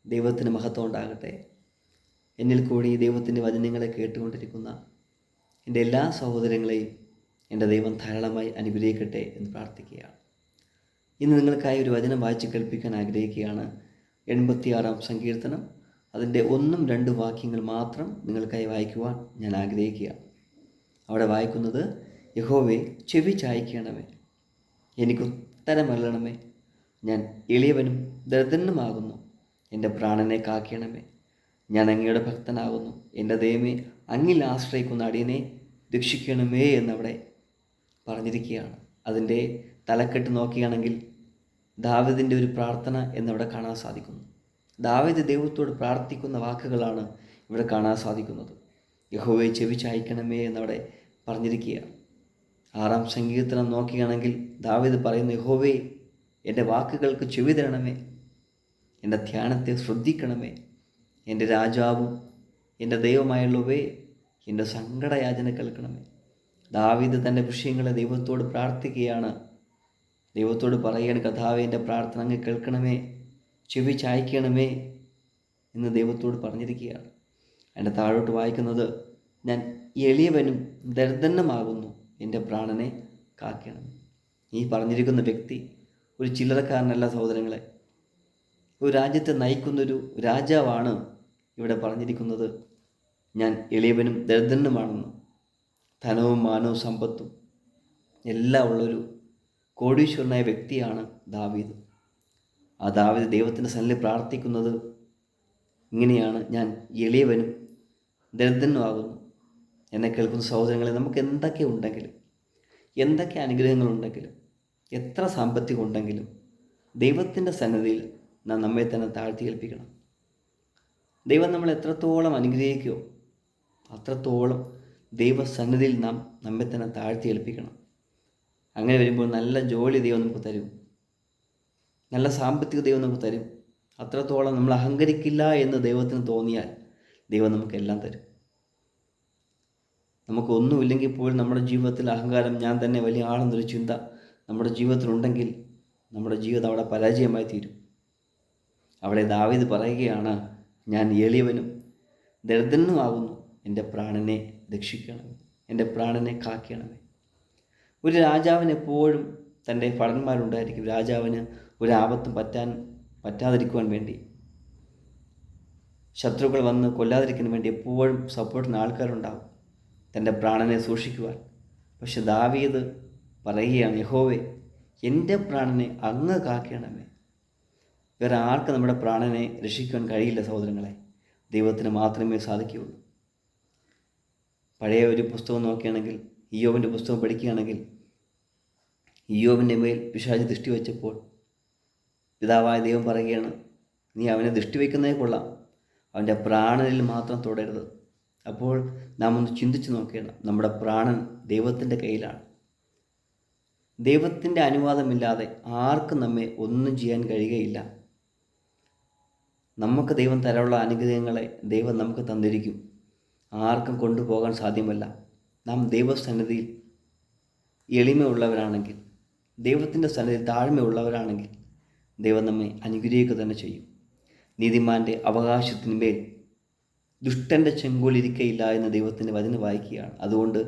ദൈവത്തിന് മഹത്വം ഉണ്ടാകട്ടെ. എന്നിൽ കൂടി ദൈവത്തിൻ്റെ വചനങ്ങളെ കേട്ടുകൊണ്ടിരിക്കുന്ന എൻ്റെ എല്ലാ സഹോദരങ്ങളെയും എൻ്റെ ദൈവം ധാരാളമായി അനുഗ്രഹിക്കട്ടെ എന്ന് പ്രാർത്ഥിക്കുകയാണ്. ഇന്ന് നിങ്ങൾക്കായി ഒരു വചനം വായിച്ച് കേൾപ്പിക്കാൻ ആഗ്രഹിക്കുകയാണ്. 86-ാം സങ്കീർത്തനം, അതിൻ്റെ 1-2 വാക്യങ്ങൾ മാത്രം നിങ്ങൾക്കായി വായിക്കുവാൻ ഞാൻ ആഗ്രഹിക്കുകയാണ്. അവിടെ വായിക്കുന്നത്: യഹോവേ, ചെവി ചായ്ക്കണമേ, എനിക്കുത്തരമരുളണമേ. ഞാൻ എളിയവനും ദരിദ്രനുമാകുന്നു, എൻ്റെ പ്രാണനെ കാക്കണമേ. ഞാൻ അങ്ങയുടെ ഭക്തനാകുന്നു, എൻ്റെ ദൈവമേ, അങ്ങിൽ ആശ്രയിക്കുന്ന അടിയനെ രക്ഷിക്കണമേ എന്നവിടെ പറഞ്ഞിരിക്കുകയാണ്. അതിൻ്റെ തലക്കെട്ട് നോക്കുകയാണെങ്കിൽ ദാവീദിൻ്റെ ഒരു പ്രാർത്ഥന എന്നവിടെ കാണാൻ സാധിക്കുന്നു. ദാവീദ് ദൈവത്തോട് പ്രാർത്ഥിക്കുന്ന വാക്കുകളാണ് ഇവിടെ കാണാൻ സാധിക്കുന്നത്. യഹോവേ, ചെവി ചായ്ക്കണമേ എന്നവിടെ പറഞ്ഞിരിക്കുകയാണ്. 6-ാം സങ്കീർത്തനം നോക്കുകയാണെങ്കിൽ ദാവീദ് പറയുന്നു: യഹോവേ, എൻ്റെ വാക്കുകൾക്ക് ചെവി തരണമേ, എൻ്റെ ധ്യാനത്തെ ശ്രദ്ധിക്കണമേ. എൻ്റെ രാജാവും എൻ്റെ ദൈവമായുള്ളവേ, എൻ്റെ സങ്കടയാചന കേൾക്കണമേ. ദാവീദ് തൻ്റെ വിഷയങ്ങളെ ദൈവത്തോട് പ്രാർത്ഥിക്കുകയാണ്. ദൈവത്തോട് പറയുകയാണ്: കർത്താവേ, എൻ്റെ പ്രാർത്ഥന അങ്ങ് കേൾക്കണമേ, ചെവി ചായ്ക്കണമേ എന്ന് ദൈവത്തോട് പറഞ്ഞിരിക്കുകയാണ്. എൻ്റെ താഴോട്ട് വായിക്കുന്നത്: ഞാൻ എളിയവനും ദരിദ്രനുമാകുന്നു, എൻ്റെ പ്രാണനെ കാക്കണമേ. ഈ പറഞ്ഞിരിക്കുന്ന വ്യക്തി ഒരു ചില്ലറക്കാരനല്ല സഹോദരങ്ങളെ. ഒരു രാജ്യത്തെ നയിക്കുന്നൊരു രാജാവാണ് ഇവിടെ പറഞ്ഞിരിക്കുന്നത്. ഞാൻ എളിയവനും ദരിദ്രനുമാണെന്ന്. ധനവും മാനവും സമ്പത്തും എല്ലാം ഉള്ളൊരു കോടീശ്വരനായ വ്യക്തിയാണ് ദാവീദ്. ആ ദാവീദ് ദൈവത്തിൻ്റെ സന്നിധിയിൽ പ്രാർത്ഥിക്കുന്നത് ഇങ്ങനെയാണ്: ഞാൻ എളിയവനും ദരിദ്രനുമാകുന്നു. എന്നെ കേൾക്കുന്ന സഹോദരങ്ങളെ, നമുക്ക് എന്തൊക്കെ ഉണ്ടെങ്കിലും, എന്തൊക്കെ അനുഗ്രഹങ്ങളുണ്ടെങ്കിലും, എത്ര സാമ്പത്തികം ഉണ്ടെങ്കിലും, ദൈവത്തിൻ്റെ സന്നിധിയിൽ നാം നമ്മെ തന്നെ താഴ്ത്തി ഏൽപ്പിക്കണം. ദൈവം നമ്മളെ എത്രത്തോളം അനുഗ്രഹിക്കുമോ അത്രത്തോളം ദൈവസന്നിധിയിൽ നാം നമ്മെ തന്നെ താഴ്ത്തി ഏൽപ്പിക്കണം. അങ്ങനെ വരുമ്പോൾ നല്ല ജോലി ദൈവം നമുക്ക് തരും, നല്ല സാമ്പത്തിക ദൈവം നമുക്ക് തരും. അത്രത്തോളം നമ്മൾ അഹങ്കരിക്കില്ല എന്ന് ദൈവത്തിന് തോന്നിയാൽ ദൈവം നമുക്കെല്ലാം തരും. നമുക്കൊന്നുമില്ലെങ്കിൽ പോലും നമ്മുടെ ജീവിതത്തിൽ അഹങ്കാരം, ഞാൻ തന്നെ വലിയ ആളെന്നൊരു ചിന്ത നമ്മുടെ ജീവിതത്തിലുണ്ടെങ്കിൽ നമ്മുടെ ജീവിതം അവിടെ പരാജയമായി തീരും. അവിടെ ദാവീദ് പറയുകയാണ്: ഞാൻ എളിയവനും ദരിദ്രനുമാകുന്നു, എൻ്റെ പ്രാണനെ രക്ഷിക്കണമേ, എൻ്റെ പ്രാണനെ കാക്കണമേ. ഒരു രാജാവിന് എപ്പോഴും തൻ്റെ ഭടന്മാരുണ്ടായിരിക്കും. രാജാവിന് ഒരു ആപത്തും പറ്റാതിരിക്കുവാൻ വേണ്ടി, ശത്രുക്കൾ വന്ന് കൊല്ലാതിരിക്കാൻ വേണ്ടി എപ്പോഴും സപ്പോർട്ടിന് ആൾക്കാരുണ്ടാവും, തൻ്റെ പ്രാണനെ സൂക്ഷിക്കുവാൻ. പക്ഷെ ദാവീദ് പറയുകയാണ്: യഹോവേ, എൻ്റെ പ്രാണനെ അങ്ങ് കാക്കണമേ. വേറെ ആർക്ക് നമ്മുടെ പ്രാണനെ രക്ഷിക്കുവാൻ കഴിയില്ല സഹോദരങ്ങളെ, ദൈവത്തിന് മാത്രമേ സാധിക്കുകയുള്ളൂ. പഴയ ഒരു പുസ്തകം നോക്കുകയാണെങ്കിൽ, ഇയ്യോബിൻ്റെ പുസ്തകം പഠിക്കുകയാണെങ്കിൽ, ഇയ്യോബിൻ്റെ മേൽ പിശാച് ദൃഷ്ടി വെച്ചപ്പോൾ പിതാവായ ദൈവം പറയുകയാണ്: നീ അവനെ ദൃഷ്ടി വയ്ക്കുന്നതേ കൊള്ളാം, അവൻ്റെ പ്രാണനിൽ മാത്രം തൊടരുത്. അപ്പോൾ നാം ഒന്ന് ചിന്തിച്ച് നോക്കണം, നമ്മുടെ പ്രാണൻ ദൈവത്തിൻ്റെ കയ്യിലാണ്. ദൈവത്തിൻ്റെ അനുവാദമില്ലാതെ ആർക്കും നമ്മെ ഒന്നും ചെയ്യാൻ കഴിയുകയില്ല. നമുക്ക് ദൈവം തരാനുള്ള അനുഗ്രഹങ്ങളെ ദൈവം നമുക്ക് തന്നിരിക്കും, ആർക്കും കൊണ്ടുപോകാൻ സാധ്യമല്ല. നാം ദൈവസന്നിധിയിൽ എളിമയുള്ളവരാണെങ്കിൽ, ദൈവത്തിൻ്റെ സന്നിധിയിൽ താഴ്മയുള്ളവരാണെങ്കിൽ ദൈവം നമ്മെ അനുഗ്രഹിക്കുക തന്നെ ചെയ്യും. നീതിമാൻ്റെ അവകാശത്തിന്മേൽ ദുഷ്ടൻ്റെ ചെങ്കോലിരിക്കയില്ല എന്ന് ദൈവത്തിൻ്റെ വചനം വായിക്കുകയാണ്. അതുകൊണ്ട്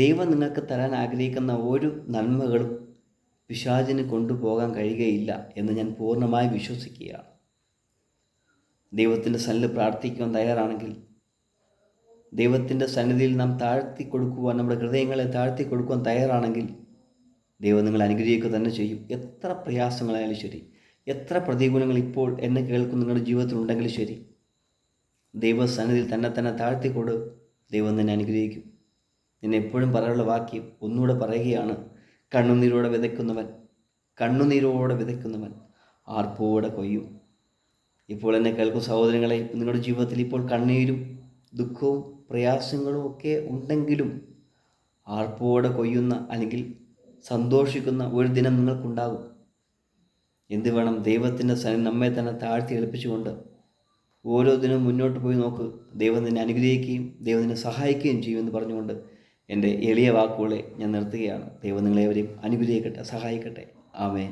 ദൈവം നിങ്ങൾക്ക് തരാൻ ആഗ്രഹിക്കുന്ന ഒരു നന്മകളും പിശാചിന് കൊണ്ടുപോകാൻ കഴിയുകയില്ല എന്ന് ഞാൻ പൂർണ്ണമായി വിശ്വസിക്കുകയാണ്. ദൈവത്തിൻ്റെ സന്നിധിയിൽ പ്രാർത്ഥിക്കുവാൻ തയ്യാറാണെങ്കിൽ, ദൈവത്തിൻ്റെ സന്നിധിയിൽ നാം താഴ്ത്തി കൊടുക്കുവാൻ, നമ്മുടെ ഹൃദയങ്ങളെ താഴ്ത്തി കൊടുക്കുവാൻ തയ്യാറാണെങ്കിൽ ദൈവം നിങ്ങളെ അനുഗ്രഹിക്കുക തന്നെ ചെയ്യും. എത്ര പ്രയാസങ്ങളായാലും ശരി, എത്ര പ്രതികൂലങ്ങൾ ഇപ്പോൾ എന്നെ കേൾക്കുന്ന നിങ്ങളുടെ ജീവിതത്തിലുണ്ടെങ്കിലും ശരി, ദൈവസന്നിധിയിൽ തന്നെ താഴ്ത്തിക്കൊട്, ദൈവം നിന്നെ അനുഗ്രഹിക്കും. നിന്നെ എപ്പോഴും പറയാനുള്ള വാക്യം ഒന്നുകൂടെ പറയുകയാണ്: കണ്ണുനീരോടെ വിതയ്ക്കുന്നവൻ ആർപ്പോടെ കൊയ്യും. ഇപ്പോൾ എന്നെ കേൾക്കുന്ന സഹോദരങ്ങളെ, നിങ്ങളുടെ ജീവിതത്തിൽ ഇപ്പോൾ കണ്ണീരും ദുഃഖവും പ്രയാസങ്ങളും ഒക്കെ ഉണ്ടെങ്കിലും ആർപ്പോടെ കൊയ്യുന്ന, അല്ലെങ്കിൽ സന്തോഷിക്കുന്ന ഒരു ദിനം നിങ്ങൾക്കുണ്ടാകും. എന്ത് വേണം? ദൈവത്തിൻ്റെ നമ്മെ തന്നെ താഴ്ത്തി ഏൽപ്പിച്ചുകൊണ്ട് ഓരോ ദിനവും മുന്നോട്ട് പോയി നോക്ക്. ദൈവം നിന്നെ അനുഗ്രഹിക്കുകയും ദൈവം നിന്നെ സഹായിക്കുകയും ചെയ്യുമെന്ന് പറഞ്ഞുകൊണ്ട് എൻ്റെ എളിയ വാക്കുകളെ ഞാൻ നിർത്തുകയാണ്. ദൈവം നിങ്ങളെവരെയും അനുഗ്രഹിക്കട്ടെ, സഹായിക്കട്ടെ. ആമേൻ.